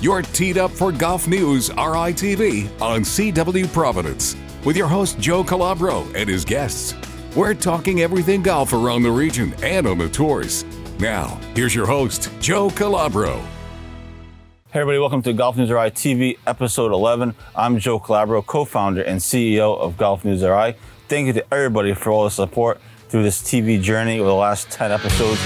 You're teed up for Golf News RI TV on CW Providence with your host Joe Calabro and his guests. We're talking everything golf around the region and on the tours. Now, here's your host, Joe Calabro. Hey everybody, welcome to Golf News RI TV, episode 11. I'm Joe Calabro, co-founder and CEO of Golf News RI. Thank you to everybody for all the support through this TV journey over the last 10 episodes.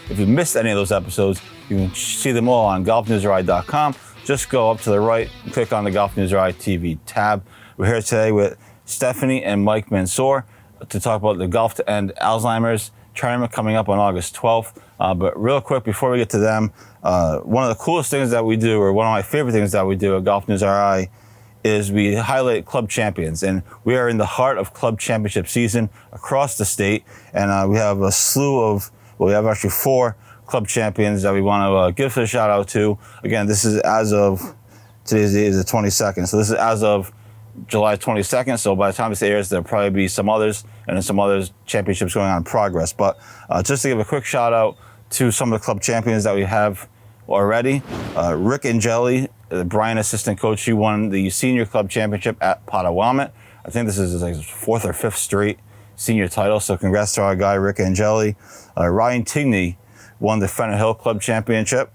If you missed any of those episodes, you can see them all on GolfNewsRI.com. Just go up to the right and click on the Golf News RI TV tab. We're here today with Stephanie and Mike Mansour to talk about the Golf to End Alzheimer's tournament coming up on August 12th. But real quick, before we get to them, one of the coolest things that we do, or one of my favorite things that we do at Golf News RI, is we highlight club champions. And we are in the heart of club championship season across the state. And we have a slew of, we have actually 4 club champions that we want to give a shout out to. Again, this is as of, today's date is the 22nd. So this is as of July 22nd. So by the time this airs, there'll probably be some others and then some others championships going on in progress. But just to give a quick shout out to some of the club champions that we have already. Rick Angeli, the Bryan assistant coach, he won the senior club championship at Potawatomi. I think this is like his 4th or 5th straight senior title. So congrats to our guy, Rick Angeli. Ryan Tigney won the Fenner Hill Club Championship.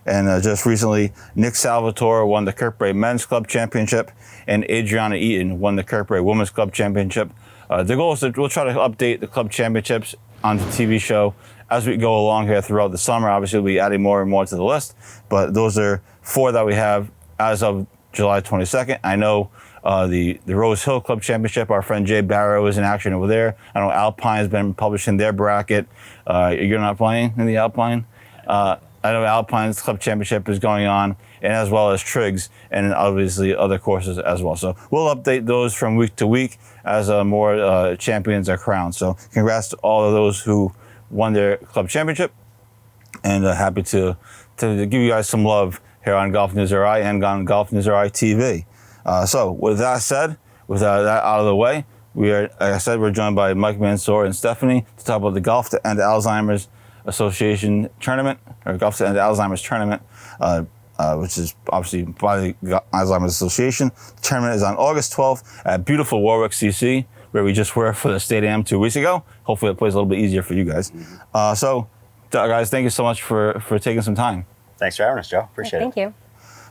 And just recently, Nick Salvatore won the Kirkbride Men's Club Championship, and Adriana Eaton won the Kirkbride Women's Club Championship. The goal is that we'll try to update the club championships on the TV show as we go along here throughout the summer. Obviously, we'll be adding more and more to the list, but those are 4 that we have as of July 22nd. I know the Rose Hill Club Championship, our friend Jay Barrow is in action over there. I know Alpine's been publishing their bracket. You're not playing in the Alpine? I know Alpine's Club Championship is going on, and as well as Triggs, and obviously other courses as well. So we'll update those from week to week as more champions are crowned. So congrats to all of those who won their club championship, and happy to give you guys some love here on Golf News RI and on Golf News RI TV. So with that said, with that out of the way, we are, like I said, we're joined by Mike Mansour and Stephanie to talk about the Golf to End Alzheimer's Association tournament, or Golf to End Alzheimer's tournament, which is obviously by the Alzheimer's Association. The tournament is on August 12th at beautiful Warwick CC, where we just were for the State Am 2 weeks ago. Hopefully it plays a little bit easier for you guys. So guys, thank you so much for taking some time. Thanks for having us, Joe. Appreciate it. Thank you.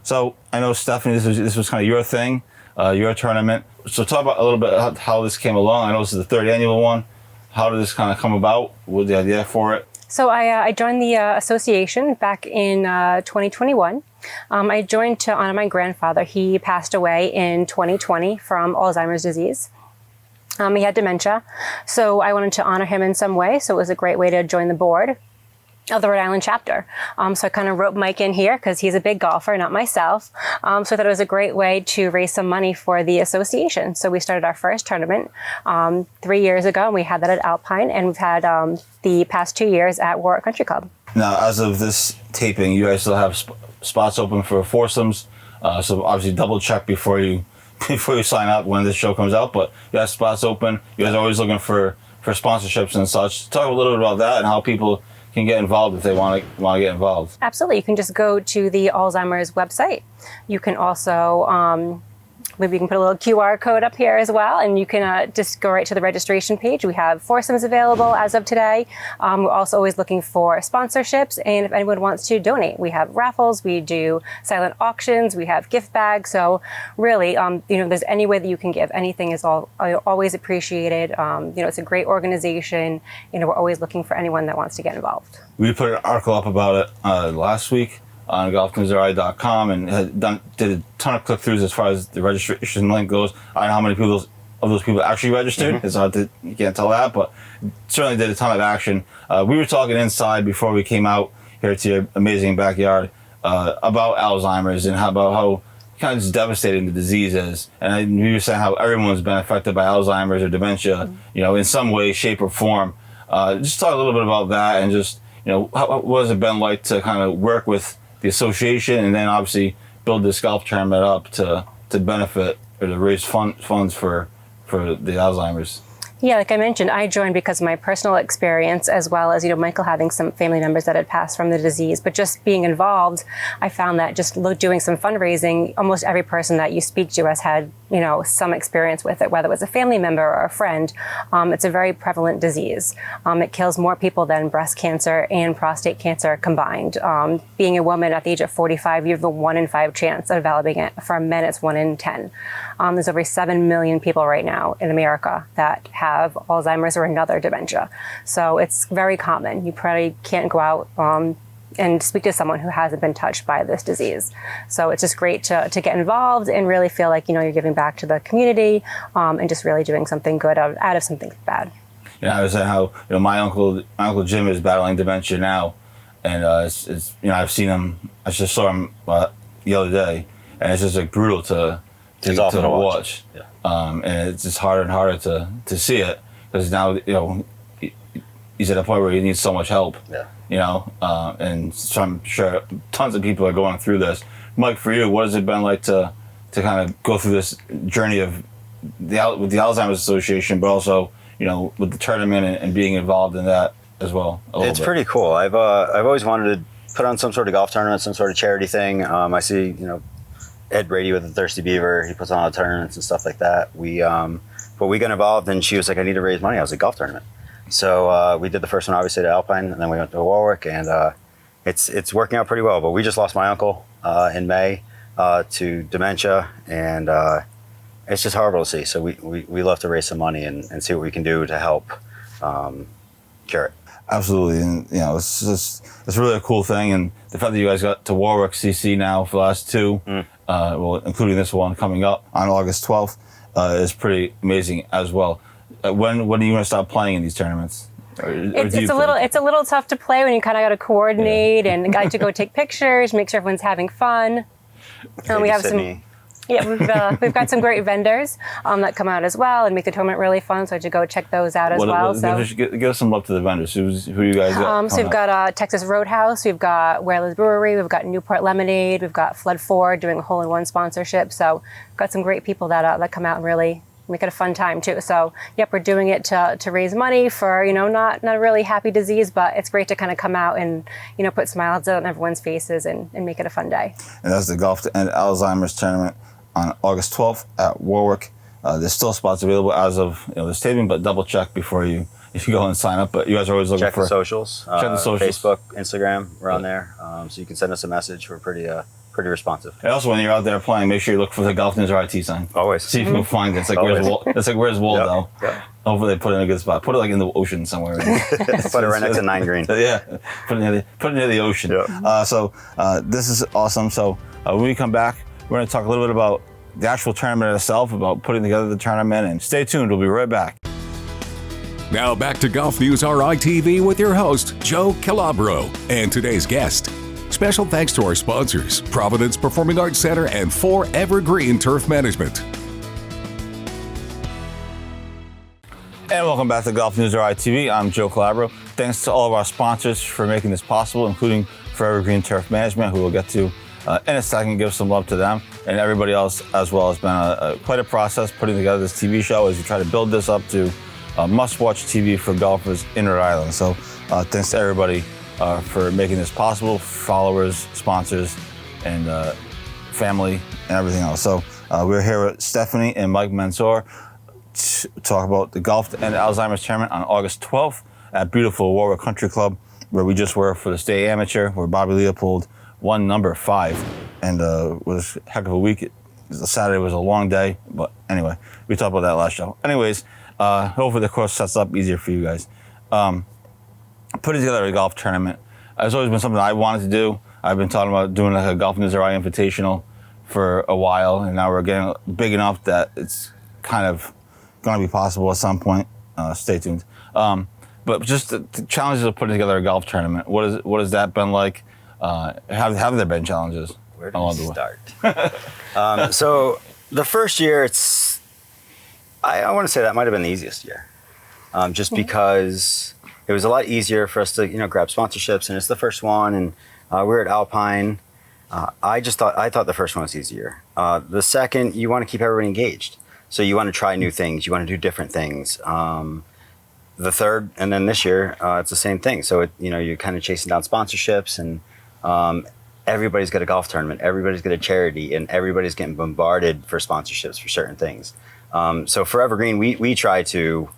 So I know, Stephanie, this was kind of your thing, your tournament. So talk about a little bit how this came along. I know this is the 3rd annual one. How did this kind of come about? What was the idea for it? So I joined the association back in 2021. I joined to honor my grandfather. He passed away in 2020 from Alzheimer's disease. He had dementia. So I wanted to honor him in some way. So it was a great way to join the board of the Rhode Island chapter. So I kind of roped Mike in here because he's a big golfer, not myself. So I thought it was a great way to raise some money for the association. So we started our first tournament 3 years ago, and we had that at Alpine, and we've had the past 2 years at Warwick Country Club. Now, as of this taping, you guys still have spots open for foursomes. So obviously double check before you sign up when this show comes out, but you have spots open. You guys are always looking for sponsorships and such. Talk a little bit about that and how people can get involved if they want to get involved. Absolutely. You can just go to the Alzheimer's website. You can also, maybe you can put a little QR code up here as well, and you can just go right to the registration page. We have foursomes available as of today. We're also always looking for sponsorships, and if anyone wants to donate, we have raffles, we do silent auctions, we have gift bags. So really, there's any way that you can give. Anything is always appreciated. It's a great organization. We're always looking for anyone that wants to get involved. We put an article up about it last week on GolfNewsRI.com, and did a ton of click-throughs as far as the registration link goes. I don't know how many people of those people actually registered. It's hard to, you can't tell that, but certainly did a ton of action. We were talking inside before we came out here to your amazing backyard about Alzheimer's and about how kind of just devastating the disease is. And we were saying how everyone's been affected by Alzheimer's or dementia, in some way, shape, or form. Just talk a little bit about that, and just, what has it been like to kind of work with the association, and then obviously build this golf tournament up to benefit or to raise funds for for the Alzheimer's? Yeah, like I mentioned, I joined because of my personal experience, as well as, Michael having some family members that had passed from the disease. But just being involved, I found that just doing some fundraising, almost every person that you speak to has had, some experience with it, whether it was a family member or a friend. It's a very prevalent disease. It kills more people than breast cancer and prostate cancer combined. Being a woman at the age of 45, you have a 1 in 5 chance of developing it. For men, it's 1 in 10. There's over 7 million people right now in America that have Alzheimer's or another dementia. So it's very common. You probably can't go out and speak to someone who hasn't been touched by this disease. So it's just great to get involved and really feel like, you're giving back to the community and just really doing something good out of something bad. I was saying how, my uncle Jim is battling dementia now. And it's I've seen him, I just saw him the other day, and it's just like brutal to watch. Yeah. And it's just harder and harder to see it, because now, he's at a point where he needs so much help. Yeah. And so I'm sure tons of people are going through this. Mike, for you, what has it been like to kind of go through this journey of with the Alzheimer's Association, but also, with the tournament and being involved in that as well? It's pretty cool. I've always wanted to put on some sort of golf tournament, some sort of charity thing. I see, Ed Brady with the Thirsty Beaver, he puts on all the tournaments and stuff like that. But we got involved, and she was like, I need to raise money. I was like, golf tournament. So we did the first one, obviously, at Alpine, and then we went to Warwick, and it's working out pretty well. But we just lost my uncle in May to dementia, and it's just horrible to see. So we love to raise some money and see what we can do to help cure it. Absolutely, and it's really a cool thing, and the fact that you guys got to Warwick CC now for the last two, including this one coming up on August 12th, is pretty amazing as well. When are you going to stop playing in these tournaments? It's a little tough to play when you kind of got to coordinate and got to go take pictures, make sure everyone's having fun. We have some. Yeah, we've got some great vendors that come out as well and make the tournament really fun. So I should go check those out as well. Give us some love to the vendors. Who you guys got? So we've got Texas Roadhouse, we've got Whalers Brewery, we've got Newport Lemonade, we've got Flood Ford doing a hole-in-one sponsorship. So we've got some great people that come out and really make it a fun time too. So yep, we're doing it to raise money for not a really happy disease, but it's great to kind of come out and put smiles on everyone's faces and make it a fun day. And that's the Golf to End Alzheimer's tournament on August 12th at Warwick. There's still spots available as of this taping, but double check before you go and sign up. But you guys are always looking check the socials. Check the socials. Facebook, Instagram, we're on there. So you can send us a message. We're pretty responsive. And also, when you're out there playing, make sure you look for the GolfNewsRI T sign. Always. See if you can find it. It's like where's Waldo? Yep. Hopefully they put it in a good spot. Put it like in the ocean somewhere. Put it right next to 9 Green. Yeah, put it near the ocean. Yep. So this is awesome. So when we come back, we're going to talk a little bit about the actual tournament itself, about putting together the tournament, and stay tuned. We'll be right back. Now back to GolfNewsRI TV with your host, Joe Calabro, and today's guest. Special thanks to our sponsors, Providence Performing Arts Center and 4 Evergreen Turf Management. And welcome back to GolfNewsRI TV. I'm Joe Calabro. Thanks to all of our sponsors for making this possible, including for Evergreen Turf Management, who we'll get to in a second. Give some love to them, and everybody else as well. It's been quite a process putting together this TV show as we try to build this up to must-watch TV for golfers in Rhode Island. So thanks to everybody for making this possible, followers, sponsors, and family, and everything else. So we're here with Stephanie and Mike Mansour to talk about the Golf to End Alzheimer's tournament on August 12th at beautiful Warwick Country Club, where we just were for the state amateur, where Bobby Leopold won number 5, and it was a heck of a week. Saturday was a long day, but anyway, we talked about that last show. Anyways, hopefully the course sets up easier for you guys. Putting together a golf tournament has always been something I wanted to do. I've been talking about doing like a GolfNewsRI Invitational for a while, and now we're getting big enough that it's kind of going to be possible at some point. Stay tuned. But just the challenges of putting together a golf tournament, what has that been like? Have there been challenges? Where do we start? So the first year, I want to say that might have been the easiest year, just because it was a lot easier for us to grab sponsorships, and it's the first one, and we're at Alpine. I thought the first one was easier. The second, you want to keep everybody engaged. So you want to try new things. You want to do different things. The third, and then this year, it's the same thing. So, you're kind of chasing down sponsorships, and everybody's got a golf tournament, everybody's got a charity, and everybody's getting bombarded for sponsorships for certain things. So for Evergreen, we try to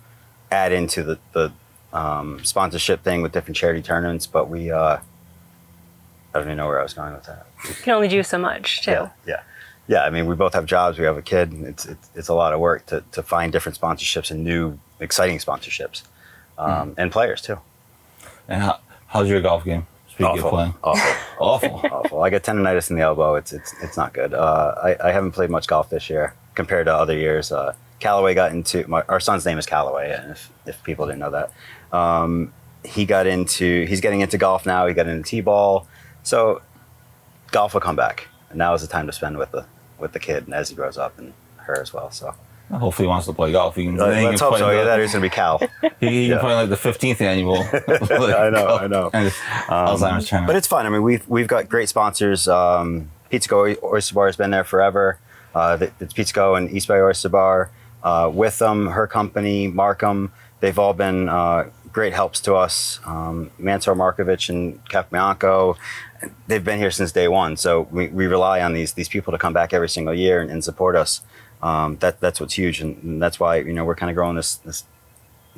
add into the sponsorship thing with different charity tournaments, but I don't even know where I was going with that. You can only do so much, too. Yeah. I mean, we both have jobs. We have a kid. It's a lot of work to find different sponsorships and new, exciting sponsorships, and players too. And how's your golf game? Speaking of playing, awful. I got tendonitis in the elbow. It's not good. I haven't played much golf this year compared to other years. Callaway got into our son's name is Callaway, and if people didn't know that, he's getting into golf now. He got into t-ball, so golf will come back, and now is the time to spend with the kid, and as he grows up, and her as well. So hopefully he wants to play golf. Let's hope so. That is going to be Cal. He can play like the 15th annual. I know. Alzheimer's tournament. But it's fun. I mean, we've got great sponsors. Pizza Go Oyster Bar has been there forever. It's Pizza Go and East Bay Oyster Bar. With them, her company, Markham, they've all been great helps to us. Mansour Markovich and Capobianco, they've been here since day one. So we rely on these people to come back every single year and support us. That's what's huge, and that's why we're kind of growing this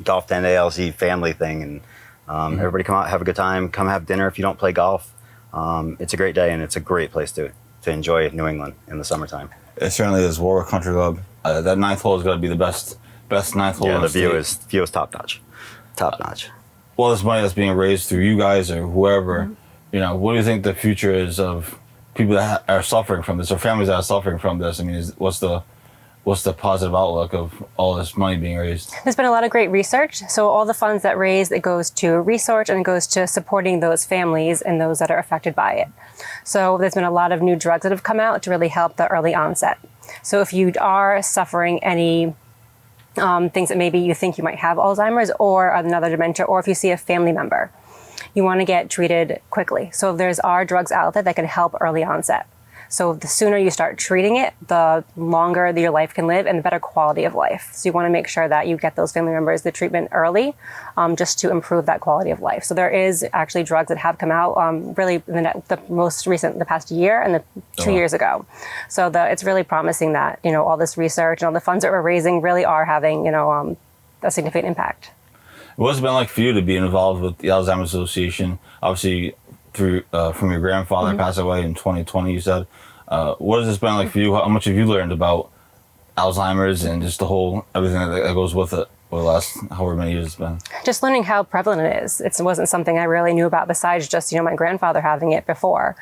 Golf 10 ALZ family thing, and everybody come out, have a good time, come have dinner if you don't play golf. It's a great day, and it's a great place to enjoy New England in the summertime. It certainly is. Warwick Country Club. That ninth hole is going to be the best ninth hole. Yeah, in the state. view is top notch. Well, this money that's being raised through you guys or whoever, what do you think the future is of people that are suffering from this, or families that are suffering from this? I mean, what's the positive outlook of all this money being raised? There's been a lot of great research. So all the funds that raised, it goes to research and it goes to supporting those families and those that are affected by it. So there's been a lot of new drugs that have come out to really help the early onset. So if you are suffering any things that maybe you think you might have Alzheimer's or another dementia, or if you see a family member, you want to get treated quickly. So there's drugs out there that can help early onset. So the sooner you start treating it, the longer your life can live and the better quality of life. So you want to make sure that you get those family members the treatment early, just to improve that quality of life. So there is actually drugs that have come out really the most recent, the past year and 2 years ago. So it's really promising that, all this research and all the funds that we're raising really are having, a significant impact. What's it been like for you to be involved with the Alzheimer's Association? Obviously, from your grandfather passed away in 2020, you said. What has this been like for you? How much have you learned about Alzheimer's and just everything that goes with it over the last however many years it's been? Just learning how prevalent it is. It wasn't something I really knew about besides just, my grandfather having it before.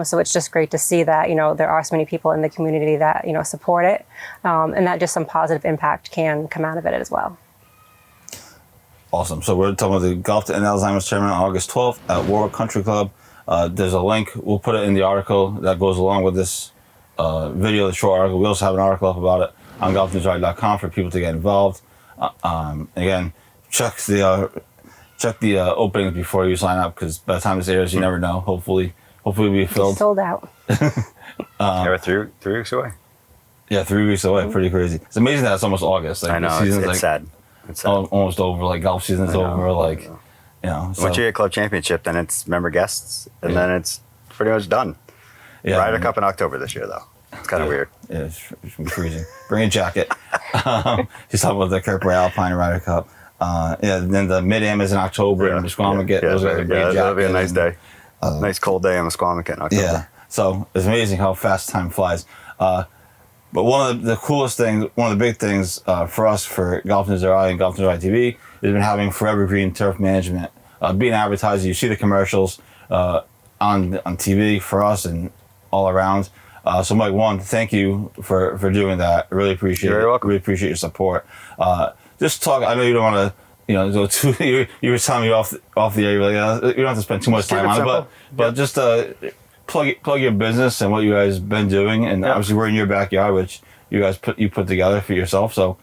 So it's just great to see that, there are so many people in the community that, support it, and that just some positive impact can come out of it as well. Awesome. So we're talking about the Golf to End Alzheimer's tournament on August 12th at Warwick Country Club. There's a link. We'll put it in the article that goes along with this video, the short article. We also have an article up about it on GolfNewsRI.com for people to get involved. Again, check the openings before you sign up, because by the time this airs, you never know. Hopefully we'll be filled. It's sold out. We're 3 weeks away. Yeah, 3 weeks away. Pretty crazy. It's amazing that it's almost August. I know. It's sad. It's almost over. Like golf season's over. Once you get Club Championship, then it's member guests, and then it's pretty much done. Yeah, Ryder Cup in October this year, though. It's kind of weird. Yeah, it's freezing. Bring a jacket. He's talking about the Kirk Alpine Ryder Cup. Then the Mid-Am is in October, and the Squamicut. Those are a great jacket. That'll be a nice day. Nice cold day on the Squamicut in October. Yeah, so it's amazing how fast time flies. But one of the coolest things, one of the big things for us, for GolfNewsRI and GolfNewsRI TV, has been having Forever Green turf management. Being advertised, you see the commercials on TV for us and all around. So Mike, thank you for doing that. I really appreciate it. You're welcome. Really appreciate your support. Just talk. I know you don't want to, go too. You were telling me off the air. You're like, you don't have to spend too much time on it, but just plug your business and what you guys been doing, and obviously we're in your backyard, which you guys put together for yourself. So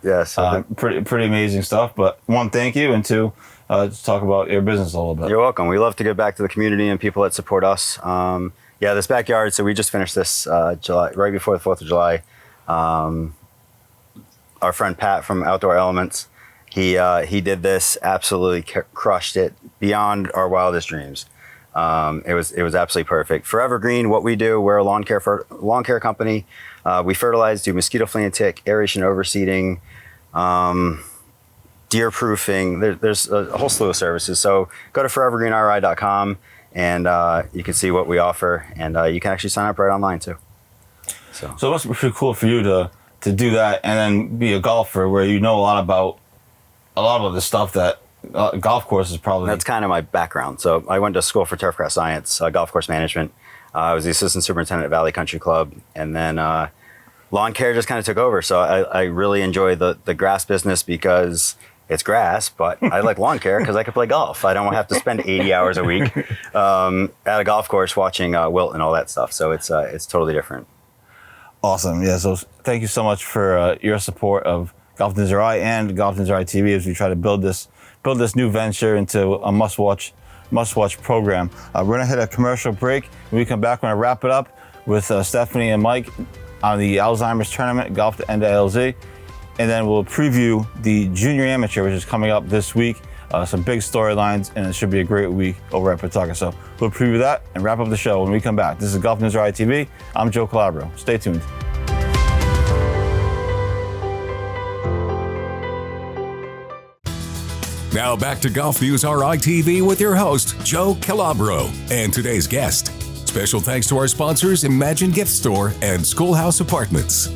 pretty amazing stuff. But one, thank you, and two, just talk about your business a little bit. You're welcome. We love to give back to the community and people that support us. This backyard. So we just finished this July, right before the 4th of July. our friend Pat from Outdoor Elements. He did this, absolutely crushed it beyond our wildest dreams. It was absolutely perfect. Forever Green, what we do, we're a lawn care company. We fertilize, do mosquito flea and tick, aeration, overseeding, deer proofing. There's a whole slew of services. So go to forevergreenri.com and you can see what we offer, and you can actually sign up right online too. So it must be pretty cool for you to do that and then be a golfer where you know a lot of the stuff that golf course is probably. That's kind of my background. So I went to school for turfgrass science, golf course management. I was the assistant superintendent at Valley Country Club, and then lawn care just kind of took over. So I really enjoy the grass business because it's grass, but I like lawn care because I can play golf. I don't have to spend 80 hours a week at a golf course watching wilt and all that stuff. So it's totally different. Awesome. Yeah. So thank you so much for your support of GolfNewsRI and GolfNewsRI TV as we try to build this new venture into a must-watch program. We're going to hit a commercial break. When we come back, we're going to wrap it up with Stephanie and Mike on the Alzheimer's tournament, Golf to End ALZ. And then we'll preview the Junior Amateur, which is coming up this week. Some big storylines, and it should be a great week over at Pawtucket. So we'll preview that and wrap up the show when we come back. This is GolfNewsRI TV. I'm Joe Calabro. Stay tuned. Now back to GolfNewsRI TV with your host, Joe Calabro, and today's guest. Special thanks to our sponsors, Imagine Gift Store and Schoolhouse Apartments.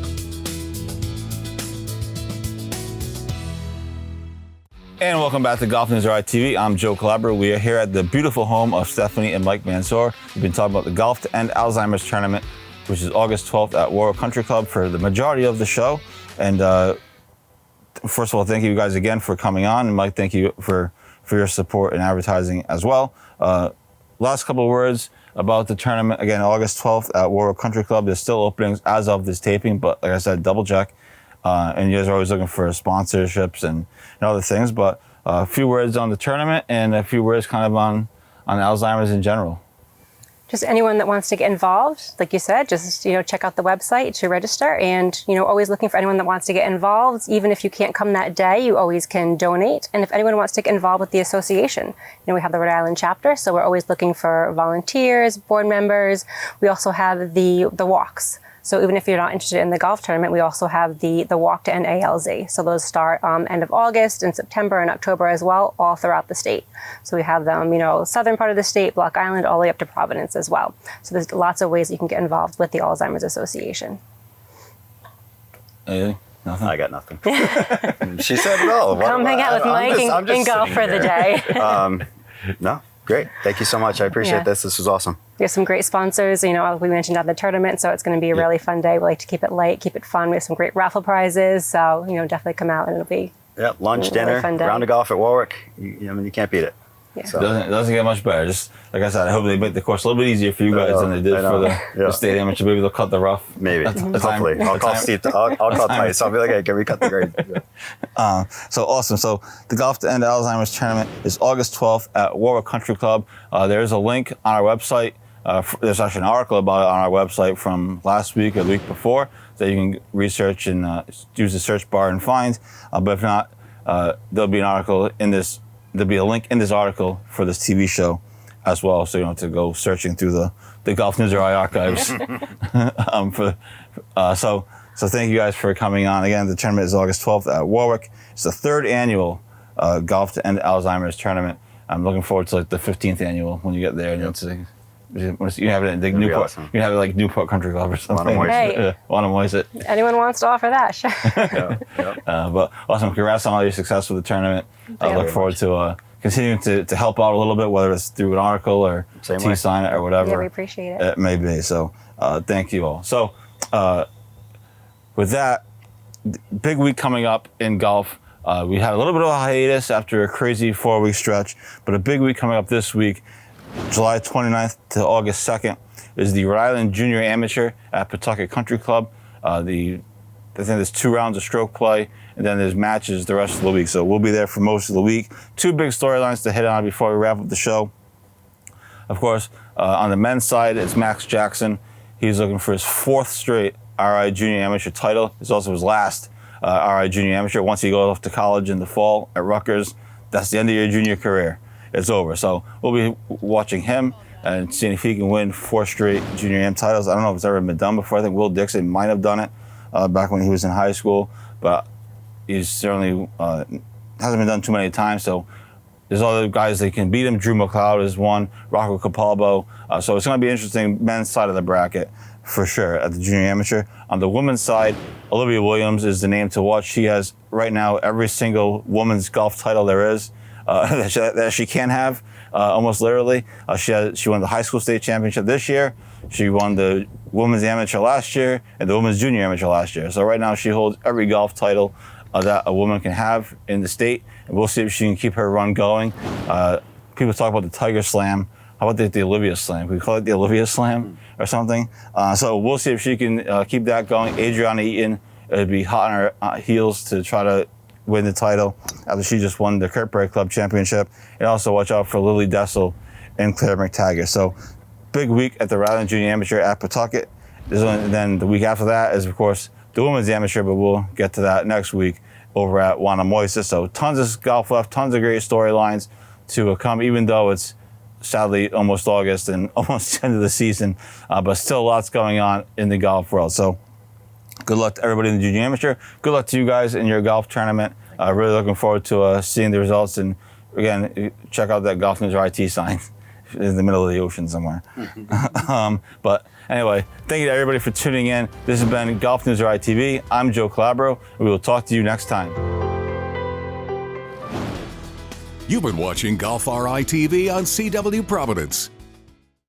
And welcome back to GolfNewsRI TV. I'm Joe Calabro. We are here at the beautiful home of Stephanie and Mike Mansour. We've been talking about the Golf to End Alzheimer's tournament, which is August 12th at Warwick Country Club for the majority of the show. And first of all, thank you guys again for coming on. And Mike, thank you for your support and advertising as well. Last couple of words about the tournament. Again, August 12th at Warwick Country Club. There's still openings as of this taping, but like I said, double check. And you guys are always looking for sponsorships and other things. But a few words on the tournament and a few words kind of on Alzheimer's in general. Just anyone that wants to get involved, like you said, just, check out the website to register, and, always looking for anyone that wants to get involved. Even if you can't come that day, you always can donate. And if anyone wants to get involved with the association, we have the Rhode Island chapter, so we're always looking for volunteers, board members. We also have the walks. So even if you're not interested in the golf tournament, we also have the walk to End ALZ. So those start end of August and September and October as well, all throughout the state. So we have them, southern part of the state, Block Island, all the way up to Providence as well. So there's lots of ways you can get involved with the Alzheimer's Association. Anything? Nothing? I got nothing. She said it all. Come hang out with Mike and golf for the day. No, great. Thank you so much. I appreciate this. This was awesome. We have some great sponsors. We mentioned at the tournament, so it's going to be a really fun day. We like to keep it light, keep it fun. We have some great raffle prizes, so definitely come out and it'll be lunch, dinner, round of golf at Warwick. You can't beat it. Yeah. So. It doesn't get much better. Just like I said, I hope they make the course a little bit easier for you guys than they did for the state amateur. Maybe they'll cut the rough. Maybe. Hopefully. I'll call Steve. I'll call Tice. I'll be like, hey, can we cut the grade? So awesome. So the Golf to End Alzheimer's tournament is August 12th at Warwick Country Club. There's a link on our website. There's actually an article about it on our website from last week or the week before that you can research and use the search bar and find. But if not, there'll be an article in this. There'll be a link in this article for this TV show as well, so you don't have to go searching through the GolfNewsRI archives. So thank you guys for coming on. Again, the tournament is August 12th at Warwick. It's the third annual Golf to End Alzheimer's tournament. I'm looking forward to the 15th annual when you get there. And you have it at Newport. Awesome. You have it like Newport Country Club or something. Want to moist it. Anyone wants to offer that? Sure. But awesome. Congrats on all your success with the tournament. I look forward to continuing to help out a little bit, whether it's through an article or T-sign it or whatever. Yeah, we appreciate it. It may be. So thank you all. So with that, big week coming up in golf. We had a little bit of a hiatus after a crazy 4-week stretch, but a big week coming up this week. July 29th to August 2nd is the Rhode Island Junior Amateur at Pawtucket Country Club. I think there's 2 rounds of stroke play, and then there's matches the rest of the week. So we'll be there for most of the week. 2 big storylines to hit on before we wrap up the show. Of course, on the men's side, it's Max Jackson. He's looking for his 4th straight RI Junior Amateur title. It's also his last RI Junior Amateur. Once he goes off to college in the fall at Rutgers, that's the end of your junior career. It's over. So we'll be watching him and seeing if he can win 4 straight junior AM titles. I don't know if it's ever been done before. I think Will Dixon might have done it back when he was in high school, but he's certainly hasn't been done too many times. So there's other guys that can beat him. Drew McLeod is one, Rocco Capalbo. So it's going to be interesting men's side of the bracket for sure at the junior amateur. On the women's side, Olivia Williams is the name to watch. She has right now every single women's golf title there is that she can have, almost literally. She won the high school state championship this year. She won the women's amateur last year and the women's junior amateur last year. So right now she holds every golf title that a woman can have in the state, and we'll see if she can keep her run going. People talk about the Tiger Slam. How about the Olivia Slam? Can we call it the Olivia Slam or something? So we'll see if she can keep that going. Adriana Eaton would be hot on her heels to try to win the title after she just won the Kirkbride Club Championship. And also watch out for Lily Dessel and Claire McTaggart. So big week at the Rather Junior Amateur at Pawtucket. And then the week after that is, of course, the Women's Amateur, but we'll get to that next week over at Wanamoisa. So tons of golf left, tons of great storylines to come, even though it's sadly almost August and almost the end of the season, but still lots going on in the golf world. So good luck to everybody in the junior amateur. Good luck to you guys in your golf tournament. Really looking forward to seeing the results. And again, check out that GolfNewsRI sign in the middle of the ocean somewhere. But anyway, thank you to everybody for tuning in. This has been GolfNewsRI TV. I'm Joe Calabro. We will talk to you next time. You've been watching Golf RI TV on CW Providence.